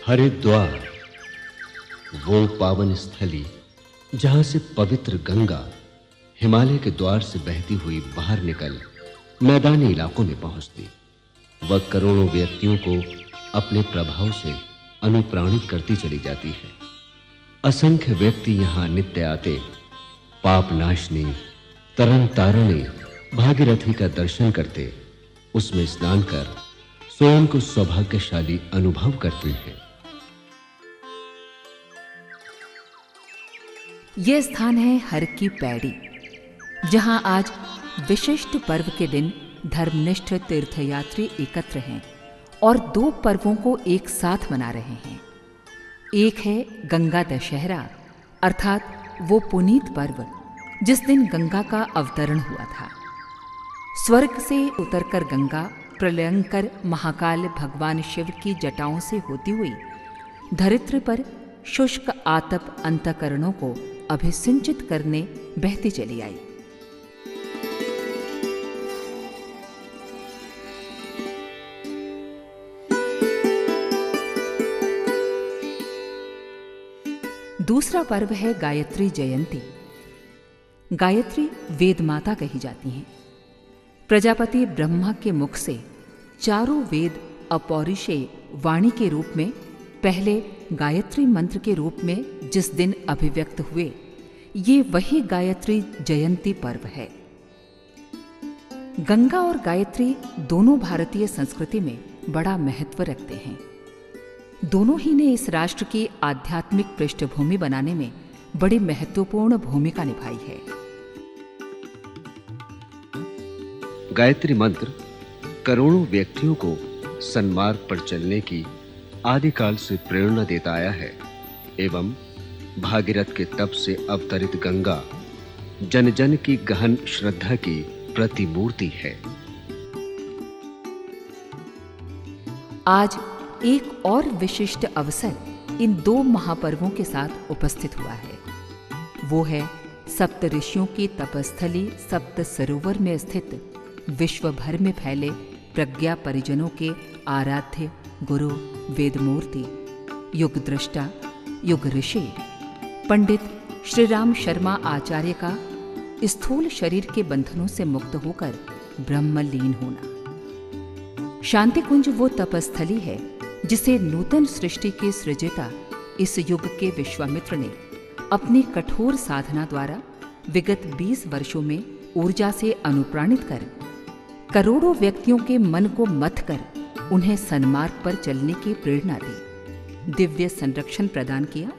हरिद्वार, वो पावन स्थली जहां से पवित्र गंगा हिमालय के द्वार से बहती हुई बाहर निकल मैदानी इलाकों में पहुंचती। वह करोड़ों व्यक्तियों को अपने प्रभाव से अनुप्राणित करती चली जाती है। असंख्य व्यक्ति यहां नित्य आते पाप नाशनी तरन तारणी भागीरथी का दर्शन करते, उसमें स्नान कर स्वयं को सौभाग्यशाली अनुभव करते हैं। यह स्थान है हर की पैड़ी, जहां आज विशिष्ट पर्व के दिन धर्मनिष्ठ तीर्थयात्री एकत्र हैं और दो पर्वों को एक साथ मना रहे हैं। एक है गंगा दशहरा, अर्थात वो पुनीत पर्व जिस दिन गंगा का अवतरण हुआ था। स्वर्ग से उतरकर गंगा प्रलयंकर महाकाल भगवान शिव की जटाओं से होती हुई धरित्र पर शुष्क आतप अंतःकरणों को अभिसिंचित करने बहती चली आई। दूसरा पर्व है गायत्री जयंती। गायत्री वेद माता कही जाती हैं। प्रजापति ब्रह्मा के मुख से चारों वेद अपौरुषेय वाणी के रूप में पहले गायत्री मंत्र के रूप में जिस दिन अभिव्यक्त हुए, ये वही गायत्री जयंती पर्व है। गंगा और गायत्री दोनों भारतीय संस्कृति में बड़ा महत्व रखते हैं। दोनों ही ने इस राष्ट्र की आध्यात्मिक पृष्ठभूमि बनाने में बड़ी महत्वपूर्ण भूमिका निभाई है। गायत्री मंत्र करोड़ों व्यक्तियों को सन्मार्ग पर चलने की आदिकाल से प्रेरणा देता आया है एवं भागीरथ के तप से अवतरित गंगा जन जन की गहन श्रद्धा की प्रतिमूर्ति है। आज एक और विशिष्ट अवसर इन दो महापर्वों के साथ उपस्थित हुआ है। वो है सप्त ऋषियों की तपस्थली सप्त सरोवर में स्थित विश्व भर में फैले प्रज्ञा परिजनों के आराध्य गुरु वेदमूर्ति युग दृष्टा युग ऋषि पंडित श्री राम शर्मा आचार्य का स्थूल शरीर के बंधनों से मुक्त होकर ब्रह्मलीन होना। शांति कुंज वो तपस्थली है जिसे नूतन सृष्टि के सृजिता इस युग के विश्वामित्र ने अपनी कठोर साधना द्वारा विगत 20 वर्षों में ऊर्जा से अनुप्राणित कर करोड़ों व्यक्तियों के मन को मथ कर उन्हें सन्मार्ग पर चलने की प्रेरणा दी, दिव्य संरक्षण प्रदान किया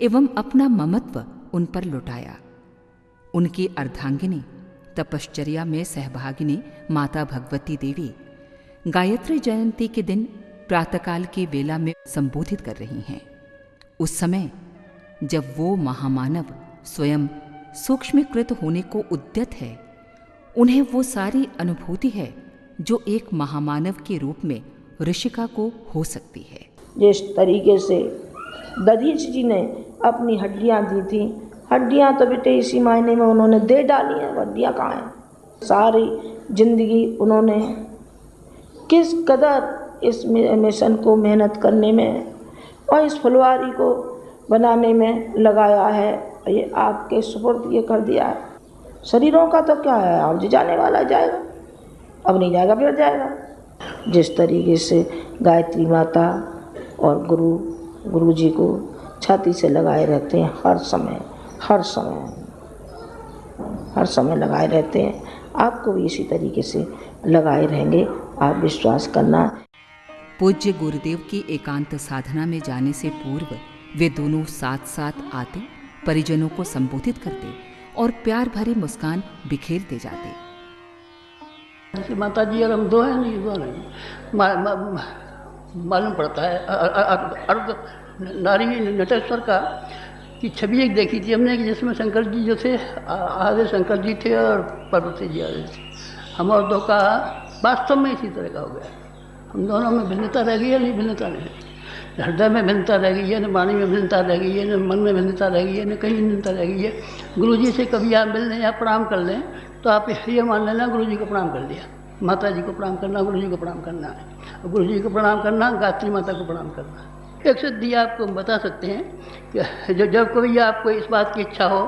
एवं अपना ममत्व उन पर लुटाया। उनकी अर्धांगिनी तपश्चर्या में सहभागिनी माता भगवती देवी गायत्री जयंती के दिन प्रातःकाल की वेला में संबोधित कर रही हैं। उस समय जब वो महामानव स्वयं सूक्ष्मीकृत होने को उद्यत है, उन्हें वो सारी अनुभूति है जो एक महामानव के रूप में ऋषिका को हो सकती है। जिस तरीके से दधीच जी ने अपनी हड्डियां दी थी, हड्डियां तो बेटे इसी मायने में उन्होंने दे डाली हैं, हड्डियां कहाँ हैं। सारी जिंदगी उन्होंने किस कदर इस मिशन को मेहनत करने में और इस फुलवारी को बनाने में लगाया है। ये आपके सुपुर्द ये कर दिया है। शरीरों का तो क्या है, अब जो जाने वाला जाएगा, अब नहीं जाएगा फिर जाएगा। जिस तरीके से गायत्री माता और गुरु जी को छाती से लगाए रहते हैं, हर समय लगाए रहते हैं। आपको भी इसी तरीके से लगाए रहेंगे, आप विश्वास करना। पूज्य गुरुदेव की एकांत साधना में जाने से पूर्व वे दोनों साथ साथ आते, परिजनों को संबोधित करते और प्यार भरी मुस्कान बिखेरते जाते। जैसे माता जी और हम दो हैं, नहीं दो नहीं मालूम पड़ता है। अर्ध नारी नटेश्वर का की छवि एक देखी थी हमने कि जिसमें शंकर जी जो थे आधे शंकर जी थे और पार्वती जी आधे थे। हम और दो का वास्तव में इसी तरह का हो गया। हम दोनों में भिन्नता रह गई है, नहीं भिन्नता नहीं। हृदय में भिन्नता रह गई है, न वाणी में भिन्नता रह गई है, न मन में भिन्नता रह गई है, न कहीं भिन्नता रह गई है। गुरु जी से कभी आप मिल लें या प्रणाम कर लें तो आप ये मान लेना गुरु जी को प्रणाम कर लिया। माता जी को प्रणाम करना, गुरु जी को प्रणाम करना है। गुरु जी को प्रणाम करना, गायत्री माता को प्रणाम करना। एक सिद्धि आपको बता सकते हैं कि जब कभी आपको इस बात की इच्छा हो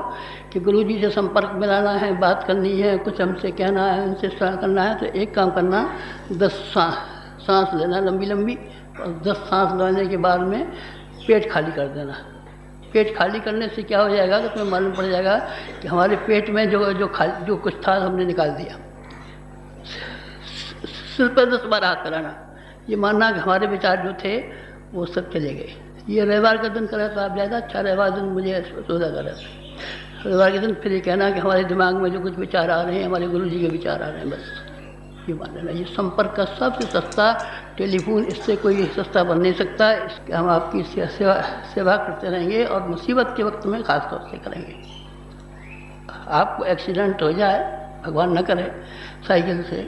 कि गुरु जी से संपर्क में लाना है, बात करनी है, कुछ हमसे कहना है, उनसे सलाह करना है, तो एक काम करना, 10 सांस लेना लंबी लंबी, और 10 सांस लेने के बाद में पेट खाली कर देना। पेट खाली करने से क्या हो जाएगा तो तुम्हें मालूम पड़ जाएगा कि हमारे पेट में जो कुछ था हमने निकाल दिया। सिर पर 10 बार हाथ कराना, ये मानना कि हमारे विचार जो थे वो सब चले गए। ये रविवार का दिन करा तो आप ज़्यादा अच्छा, रविवार दिन मुझे सौदा करा था। रविवार के दिन फिर ये कहना कि हमारे दिमाग में जो कुछ विचार आ रहे हैं हमारे गुरु जी के विचार आ रहे हैं, बस ये मान लेना। ये संपर्क का सबसे सस्ता टेलीफोन, इससे कोई सस्ता बन नहीं सकता। इसके हम आपकी सेवा करते रहेंगे और मुसीबत के वक्त में ख़ास तौर से करेंगे। आपको एक्सीडेंट हो जाए, भगवान न करे, साइकिल से,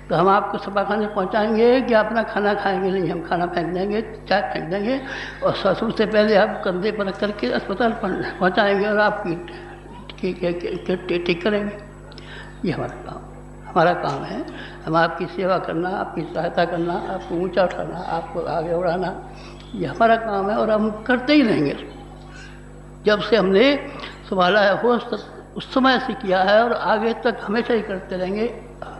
तो हम आपको छपाखाने पहुंचाएंगे कि अपना खाना खाएंगे नहीं, हम खाना फेंक देंगे, चाय फेंक देंगे और सबसे पहले आप कंधे पर रख करके अस्पताल पहुंचाएंगे और आपकी ठीक करेंगे। ये हमारा काम है। हम आपकी सेवा करना, आपकी सहायता करना, आपको ऊंचा उठाना, आपको आगे बढ़ाना, ये हमारा काम है और हम करते ही रहेंगे। जब से हमने संभाला है होश उस समय से किया है और आगे तक हमेशा ही करते रहेंगे।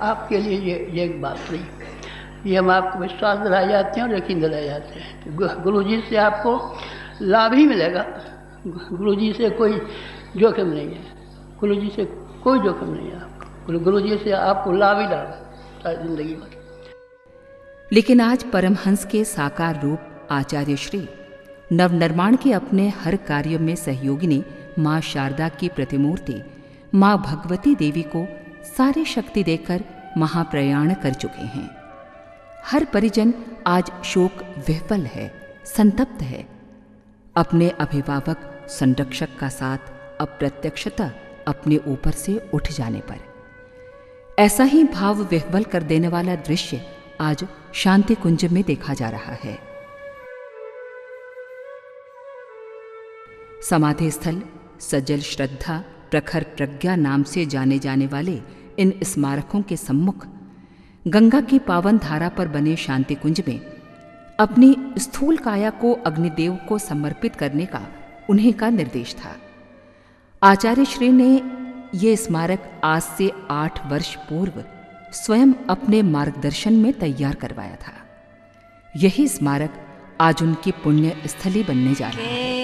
आपके लिए ये एक बात नहीं, ये हम आपको विश्वास दिलाए जाते हैं और यकीन दिलाए जाते हैं। गुरु जी से आपको लाभ ही मिलेगा। गुरु जी से कोई जोखिम नहीं है, गुरु जी से कोई जोखिम नहीं है आपको। गुरु जी से आपको लाभ ही लाभ है सारी जिंदगी भर। लेकिन आज परमहंस के साकार रूप आचार्य श्री नवनिर्माण के अपने हर कार्य में सहयोगिनी माँ शारदा की प्रतिमूर्ति माँ भगवती देवी को सारी शक्ति देकर महाप्रयाण कर चुके हैं। हर परिजन आज शोक विह्वल है, संतप्त है। अपने अभिभावक संरक्षक का साथ अप्रत्यक्षतः अपने ऊपर से उठ जाने पर ऐसा ही भाव विह्वल कर देने वाला दृश्य आज शांति कुंज में देखा जा रहा है। समाधि स्थल सजल श्रद्धा प्रखर प्रज्ञा नाम से जाने जाने वाले इन स्मारकों के सम्मुख गंगा की पावन धारा पर बने शांति कुंज में अपनी स्थूल काया को अग्निदेव को समर्पित करने का उन्हीं का निर्देश था। आचार्य श्री ने ये स्मारक आज से 8 वर्ष पूर्व स्वयं अपने मार्गदर्शन में तैयार करवाया था। यही स्मारक आज उनकी पुण्य स्थली बनने जा रहा है।